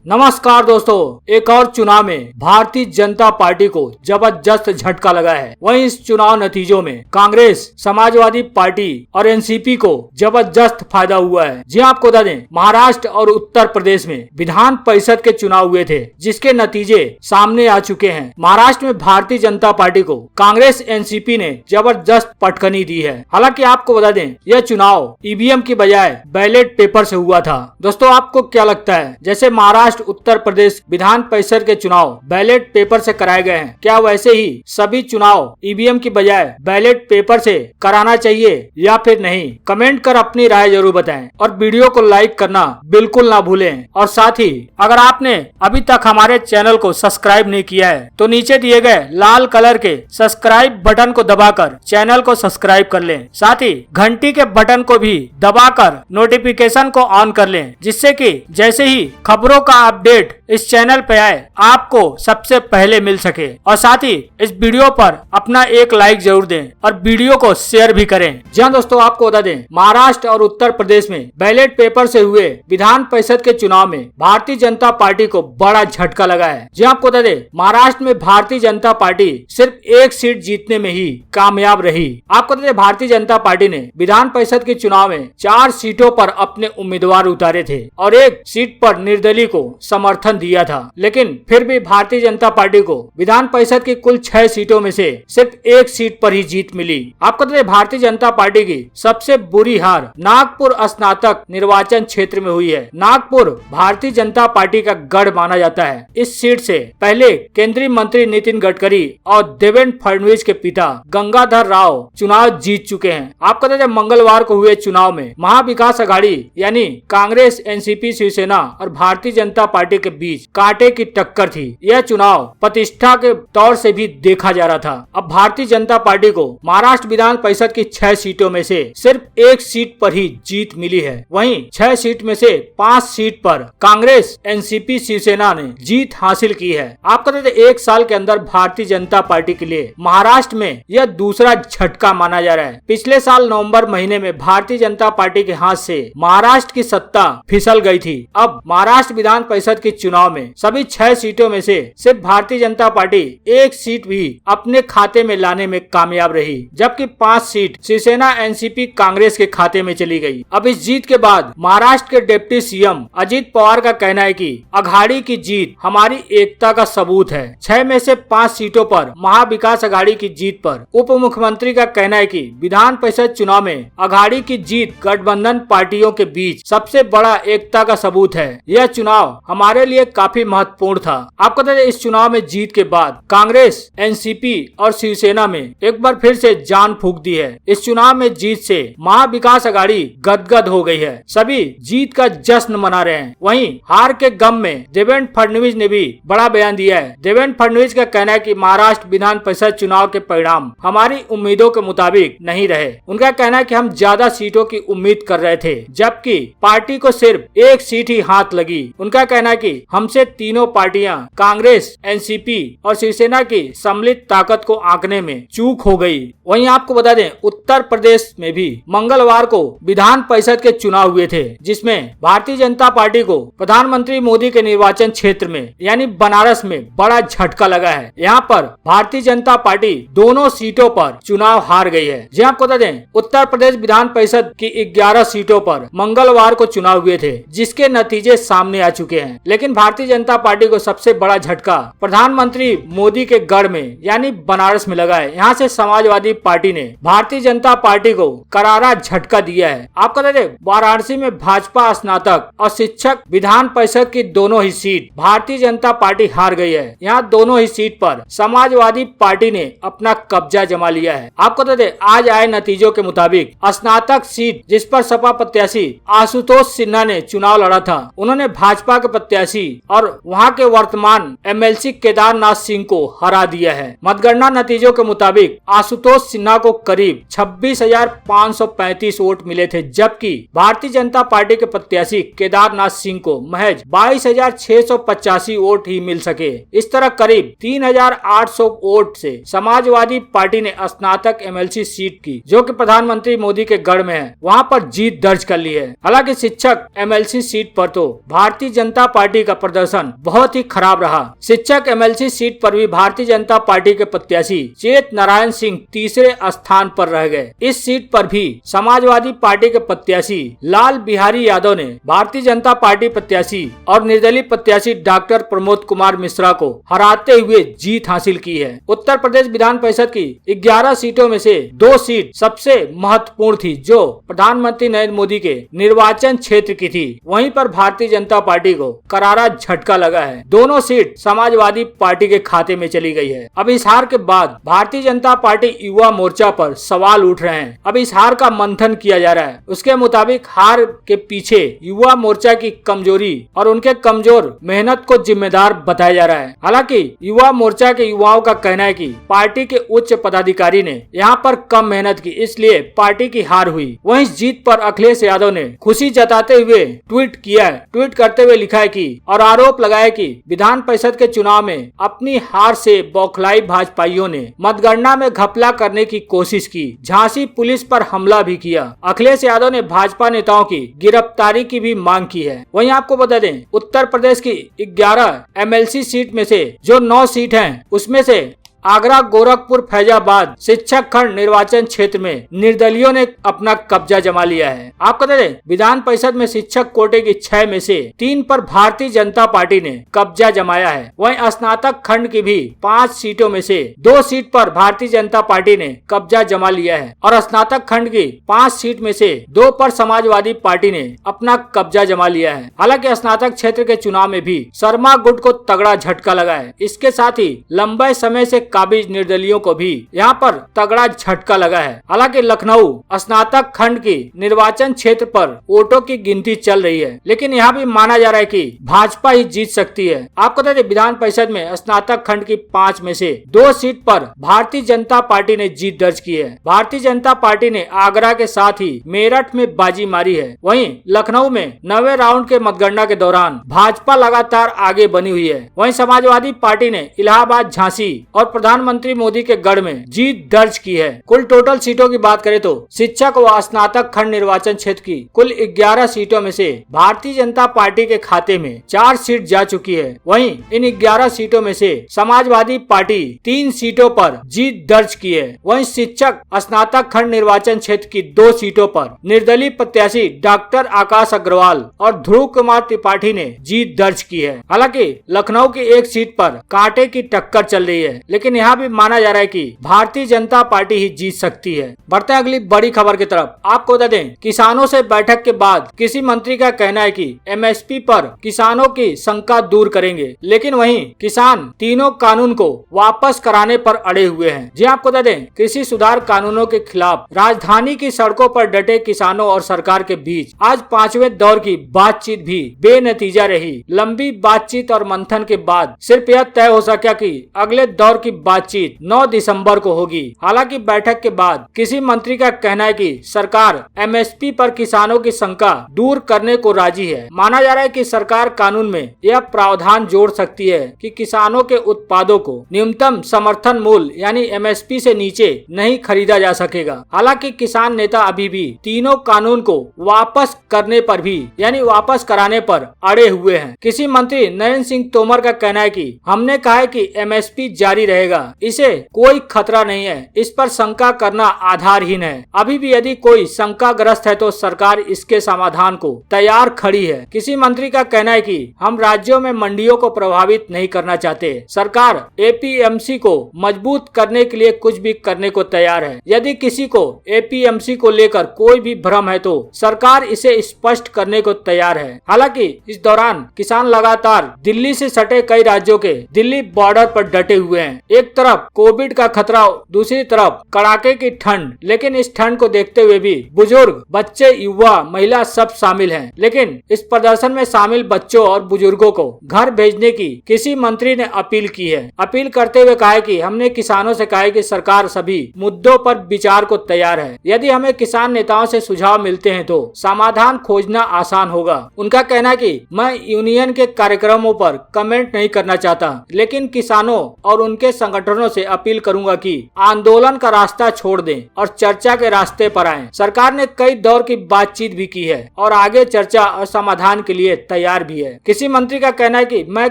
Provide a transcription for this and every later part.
नमस्कार दोस्तों, एक और चुनाव में भारतीय जनता पार्टी को जबरदस्त झटका लगा है। वहीं इस चुनाव नतीजों में कांग्रेस, समाजवादी पार्टी और एनसीपी को जबरदस्त फायदा हुआ है। जी आपको बता दें, महाराष्ट्र और उत्तर प्रदेश में विधान परिषद के चुनाव हुए थे, जिसके नतीजे सामने आ चुके हैं। महाराष्ट्र में भारतीय जनता पार्टी को कांग्रेस एनसीपी ने जबरदस्त पटखनी दी है। हालांकि आपको बता दें, यह चुनाव ईवीएम की बजाय बैलेट पेपर से हुआ था। दोस्तों, आपको क्या लगता है, जैसे महाराष्ट्र उत्तर प्रदेश विधान परिषद के चुनाव बैलेट पेपर से कराए गए हैं, क्या वैसे ही सभी चुनाव ईवीएम की बजाय बैलेट पेपर से कराना चाहिए या फिर नहीं? कमेंट कर अपनी राय जरूर बताएं और वीडियो को लाइक करना बिल्कुल ना भूलें। और साथ ही अगर आपने अभी तक हमारे चैनल को सब्सक्राइब नहीं किया है तो नीचे दिए गए लाल कलर के सब्सक्राइब बटन को दबाकर चैनल को सब्सक्राइब कर लें। साथ ही घंटी के बटन को भी दबाकर नोटिफिकेशन को ऑन कर लें, जिससे कि जैसे ही खबरों का अपडेट इस चैनल पे आए आपको सबसे पहले मिल सके। और साथ ही इस वीडियो पर अपना एक लाइक जरूर दें और वीडियो को शेयर भी करें। जी हाँ दोस्तों, आपको बता दें, महाराष्ट्र और उत्तर प्रदेश में बैलेट पेपर से हुए विधान परिषद के चुनाव में भारतीय जनता पार्टी को बड़ा झटका लगा है। जी आपको बता दें, महाराष्ट्र में भारतीय जनता पार्टी सिर्फ एक सीट जीतने में ही कामयाब रही। आपको बता दें, भारतीय जनता पार्टी ने विधान परिषद के चुनाव में 4 सीटों पर अपने उम्मीदवार उतारे थे और एक सीट पर निर्दलीय को समर्थन दिया था। लेकिन फिर भी भारतीय जनता पार्टी को विधान परिषद की कुल 6 सीटों में से सिर्फ एक सीट पर ही जीत मिली। आपको बता दें, भारतीय जनता पार्टी की सबसे बुरी हार नागपुर स्नातक निर्वाचन क्षेत्र में हुई है। नागपुर भारतीय जनता पार्टी का गढ़ माना जाता है। इस सीट से पहले केंद्रीय मंत्री नितिन गडकरी और देवेंद्र फडणवीस के पिता गंगाधर राव चुनाव जीत चुके हैं। आपको बता दें, मंगलवार को हुए चुनाव में महाविकास अघाड़ी यानी कांग्रेस, एनसीपी, शिवसेना और भारतीय जनता पार्टी के बीच कांटे की टक्कर थी। यह चुनाव प्रतिष्ठा के तौर से भी देखा जा रहा था। अब भारतीय जनता पार्टी को महाराष्ट्र विधान परिषद की 6 सीटों में से सिर्फ एक सीट पर ही जीत मिली है। वहीं 6 सीट में से 5 सीट पर कांग्रेस, एनसीपी, शिवसेना ने जीत हासिल की है। आपको बता दें, एक साल के अंदर भारतीय जनता पार्टी के लिए महाराष्ट्र में यह दूसरा झटका माना जा रहा है। पिछले साल नवंबर महीने में भारतीय जनता पार्टी के हाथ से महाराष्ट्र की सत्ता फिसल गई थी। अब महाराष्ट्र विधान परिषद के चुनाव में सभी 6 सीटों में से सिर्फ भारतीय जनता पार्टी एक सीट भी अपने खाते में लाने में कामयाब रही, जबकि 5 सीट शिवसेना, एनसीपी, कांग्रेस के खाते में चली गई। अब इस जीत के बाद महाराष्ट्र के डिप्टी सीएम अजित पवार का कहना है कि अघाड़ी की जीत हमारी एकता का सबूत है। 6 में से 5 सीटों पर महाविकास अघाड़ी की जीत पर उप मुख्यमंत्री का कहना है कि विधान परिषद चुनाव में अघाड़ी की जीत गठबंधन पार्टियों के बीच सबसे बड़ा एकता का सबूत है। यह चुनाव हमारे लिए काफी महत्वपूर्ण था। आपको बता दें, इस चुनाव में जीत के बाद कांग्रेस, एनसीपी और शिवसेना में एक बार फिर से जान फूंक दी है। इस चुनाव में जीत से महाविकास अघाड़ी गदगद हो गई है। सभी जीत का जश्न मना रहे हैं। वहीं हार के गम में देवेंद्र फडणवीस ने भी बड़ा बयान दिया है। देवेंद्र फडणवीस का कहना है कि महाराष्ट्र विधान परिषद चुनाव के परिणाम हमारी उम्मीदों के मुताबिक नहीं रहे। उनका कहना है कि हम ज्यादा सीटों की उम्मीद कर रहे थे, जबकि पार्टी को सिर्फ एक सीट ही हाथ लगी। उनका कहना है कि हमसे तीनों पार्टियां कांग्रेस, एनसीपी और शिवसेना की सम्मिलित ताकत को आंकने में चूक हो गई। वहीं आपको बता दें, उत्तर प्रदेश में भी मंगलवार को विधान परिषद के चुनाव हुए थे, जिसमें भारतीय जनता पार्टी को प्रधानमंत्री मोदी के निर्वाचन क्षेत्र में यानी बनारस में बड़ा झटका लगा है। यहाँ पर भारतीय जनता पार्टी दोनों सीटों पर चुनाव हार गई है। जी आपको बता दें, उत्तर प्रदेश विधान परिषद की 11 सीटों पर मंगलवार को चुनाव हुए थे, जिसके नतीजे सामने आ चुके हैं। लेकिन भारतीय जनता पार्टी को सबसे बड़ा झटका प्रधानमंत्री मोदी के गढ़ में यानी बनारस में लगा है। यहाँ से समाजवादी पार्टी ने भारतीय जनता पार्टी को करारा झटका दिया है। आपको बता दें, वाराणसी में भाजपा स्नातक और शिक्षक विधान परिषद की दोनों ही सीट भारतीय जनता पार्टी हार गई है। यहाँ दोनों ही सीट पर समाजवादी पार्टी ने अपना कब्जा जमा लिया है। आपको बता दें, आज आए नतीजों के मुताबिक स्नातक सीट जिस पर सपा प्रत्याशी आशुतोष सिन्हा ने चुनाव लड़ा था, उन्होंने भाजपा के प्रत्याशी और वहां के वर्तमान एमएलसी केदारनाथ सिंह को हरा दिया है। मतगणना नतीजों के मुताबिक आशुतोष सिन्हा को करीब 26,535 वोट मिले थे, जबकि भारतीय जनता पार्टी के प्रत्याशी केदारनाथ सिंह को महज 22,685 वोट ही मिल सके। इस तरह करीब 3,800 वोट से समाजवादी पार्टी ने स्नातक एमएलसी सीट की, जो कि प्रधानमंत्री मोदी के गढ़ में है, वहां पर जीत दर्ज कर ली है। हालांकि शिक्षक एमएलसी सीट पर तो भारतीय जनता पार्टी का प्रदर्शन बहुत ही खराब रहा। शिक्षक एमएलसी सीट पर भी भारतीय जनता पार्टी के प्रत्याशी चेत नारायण सिंह तीसरे स्थान पर रह गए। इस सीट पर भी समाजवादी पार्टी के प्रत्याशी लाल बिहारी यादव ने भारतीय जनता पार्टी प्रत्याशी और निर्दलीय प्रत्याशी डॉक्टर प्रमोद कुमार मिश्रा को हराते हुए जीत हासिल की है। उत्तर प्रदेश विधान परिषद की 11 सीटों में से 2 सीट सबसे महत्वपूर्ण थी, जो प्रधानमंत्री नरेंद्र मोदी के निर्वाचन क्षेत्र की थी। वहीं पर भारतीय जनता पार्टी को करारा झटका लगा है। दोनों सीट समाजवादी पार्टी के खाते में चली गई है। अब इस हार के बाद भारतीय जनता पार्टी युवा मोर्चा पर सवाल उठ रहे हैं। अब इस हार का मंथन किया जा रहा है। उसके मुताबिक हार के पीछे युवा मोर्चा की कमजोरी और उनके कमजोर मेहनत को जिम्मेदार बताया जा रहा है। हालांकि युवा मोर्चा के युवाओं का कहना है कि पार्टी के उच्च पदाधिकारी ने यहाँ पर कम मेहनत की, इसलिए पार्टी की हार हुई। वहीं इस जीत पर अखिलेश यादव ने खुशी जताते हुए ट्वीट किया है। ट्वीट करते हुए लिखा है कि और आरोप लगाया कि विधान परिषद के चुनाव में अपनी हार से बौखलाई भाजपाइयों ने मतगणना में घपला करने की कोशिश की, झांसी पुलिस पर हमला भी किया। अखिलेश यादव ने भाजपा नेताओं की गिरफ्तारी की भी मांग की है। वहीं आपको बता दें, उत्तर प्रदेश की 11 एमएलसी सीट में से जो 9 सीट हैं, उसमें से आगरा, गोरखपुर, फैजाबाद शिक्षक खंड निर्वाचन क्षेत्र में निर्दलियों ने अपना कब्जा जमा लिया है। आपको बता दें, विधान परिषद में शिक्षक कोटे की 6 में से 3 पर भारतीय जनता पार्टी ने कब्जा जमाया है। वहीं स्नातक खंड की भी 5 सीटों में से 2 सीट पर भारतीय जनता पार्टी ने कब्जा जमा लिया है और स्नातक खंड की 5 सीट में से 2 पर समाजवादी पार्टी ने अपना कब्जा जमा लिया है। हालांकि स्नातक क्षेत्र के चुनाव में भी शर्मा गुट को तगड़ा झटका लगा है। इसके साथ ही लंबे समय से काबिज निर्दलियों को भी यहाँ पर तगड़ा झटका लगा है। हालांकि लखनऊ स्नातक खंड की निर्वाचन क्षेत्र पर वोटों की गिनती चल रही है, लेकिन यहाँ भी माना जा रहा है कि भाजपा ही जीत सकती है। आपको बता दें, विधान परिषद में स्नातक खंड की 5 में से 2 सीट पर भारतीय जनता पार्टी ने जीत दर्ज की है। भारतीय जनता पार्टी ने आगरा के साथ ही मेरठ में बाजी मारी है। वहीं लखनऊ में 9वें राउंड के मतगणना के दौरान भाजपा लगातार आगे बनी हुई है। वहीं समाजवादी पार्टी ने इलाहाबाद, झांसी और प्रधानमंत्री मोदी के गढ़ में जीत दर्ज की है। कुल टोटल सीटों की बात करें तो शिक्षक व स्नातक खंड निर्वाचन क्षेत्र की कुल 11 सीटों में से भारतीय जनता पार्टी के खाते में 4 सीट जा चुकी है। वहीं इन 11 सीटों में से समाजवादी पार्टी 3 सीटों पर जीत दर्ज की है। वहीं शिक्षक स्नातक खंड निर्वाचन क्षेत्र की 2 सीटों पर निर्दलीय प्रत्याशी डॉक्टर आकाश अग्रवाल और ध्रुव कुमार त्रिपाठी ने जीत दर्ज की है। हालांकि लखनऊ की 1 सीट पर कांटे की टक्कर चल रही है, लेकिन यहाँ भी माना जा रहा है कि भारतीय जनता पार्टी ही जीत सकती है। बढ़ते हैं अगली बड़ी खबर की तरफ। आपको बता दें, किसानों से बैठक के बाद कृषि मंत्री का कहना है कि एमएसपी पर किसानों की शंका दूर करेंगे, लेकिन वहीं किसान तीनों कानून को वापस कराने पर अड़े हुए हैं। जी आपको बता दें, कृषि सुधार कानूनों के खिलाफ राजधानी की सड़कों पर डटे किसानों और सरकार के बीच आज 5वें दौर की बातचीत भी बेनतीजा रही। लंबी बातचीत और मंथन के बाद सिर्फ यह तय हो सका कि अगले दौर की बातचीत 9 दिसंबर को होगी। हालांकि बैठक के बाद कृषि मंत्री का कहना है कि सरकार एमएसपी पर किसानों की शंका दूर करने को राजी है। माना जा रहा है कि सरकार कानून में यह प्रावधान जोड़ सकती है कि किसानों के उत्पादों को न्यूनतम समर्थन मूल्य यानी एमएसपी से नीचे नहीं खरीदा जा सकेगा। हालांकि किसान नेता अभी भी तीनों कानून को वापस करने पर भी यानी वापस कराने पर अड़े हुए हैं। कृषि मंत्री नरेंद्र सिंह तोमर का कहना है कि हमने कहा है कि एमएसपी जारी रहेगा, इसे कोई खतरा नहीं है, इस पर शंका करना आधारहीन है। अभी भी यदि कोई शंकाग्रस्त है तो सरकार इसके समाधान को तैयार खड़ी है। कृषि मंत्री का कहना है कि हम राज्यों में मंडियों को प्रभावित नहीं करना चाहते। सरकार एपीएमसी को मजबूत करने के लिए कुछ भी करने को तैयार है। यदि किसी को एपीएमसी को लेकर कोई भी भ्रम है तो सरकार इसे स्पष्ट करने को तैयार है। हालांकि इस दौरान किसान लगातार दिल्ली से सटे कई राज्यों के दिल्ली बॉर्डर पर डटे हुए हैं। एक तरफ कोविड का खतरा, दूसरी तरफ कड़ाके की ठंड। लेकिन इस ठंड को देखते हुए भी बुजुर्ग, बच्चे, युवा, महिला सब शामिल हैं। लेकिन इस प्रदर्शन में शामिल बच्चों और बुजुर्गों को घर भेजने की कृषि मंत्री ने अपील की है। अपील करते हुए कहा है कि हमने किसानों से कहा है कि सरकार सभी मुद्दों पर विचार को तैयार है। यदि हमें किसान नेताओं से सुझाव मिलते हैं तो समाधान खोजना आसान होगा। उनका कहना है कि मैं यूनियन के कार्यक्रमों पर कमेंट नहीं करना चाहता, लेकिन किसानों और उनके संगठनों से अपील करूंगा कि आंदोलन का रास्ता छोड़ दें और चर्चा के रास्ते पर आएं। सरकार ने कई दौर की बातचीत भी की है और आगे चर्चा और समाधान के लिए तैयार भी है। किसी मंत्री का कहना है कि मैं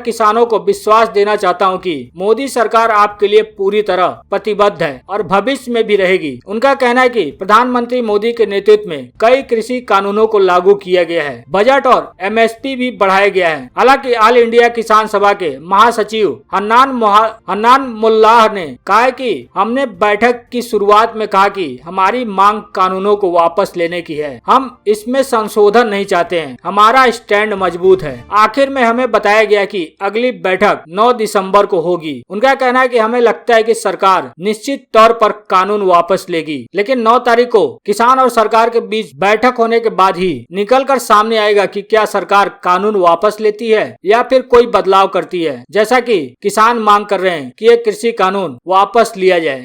किसानों को विश्वास देना चाहता हूं कि मोदी सरकार आपके लिए पूरी तरह प्रतिबद्ध है और भविष्य में भी रहेगी। उनका कहना है कि प्रधानमंत्री मोदी के नेतृत्व में कई कृषि कानूनों को लागू किया गया है, बजट और एमएसपी भी बढ़ाया गया है। हालांकि ऑल इंडिया किसान सभा के महासचिव हन्नान मुल्लाह ने कहा कि हमने बैठक की शुरुआत में कहा कि हमारी मांग कानूनों को वापस लेने की है, हम इसमें संशोधन नहीं चाहते हैं, हमारा स्टैंड मजबूत है। आखिर में हमें बताया गया कि अगली बैठक 9 दिसंबर को होगी। उनका कहना है कि हमें लगता है कि सरकार निश्चित तौर पर कानून वापस लेगी, लेकिन 9 तारीख को किसान और सरकार के बीच बैठक होने के बाद ही निकलकर सामने आएगा कि क्या सरकार कानून वापस लेती है या फिर कोई बदलाव करती है, जैसा कि किसान मांग कर रहे हैं कि ये कृषि कानून वापस लिया जाए।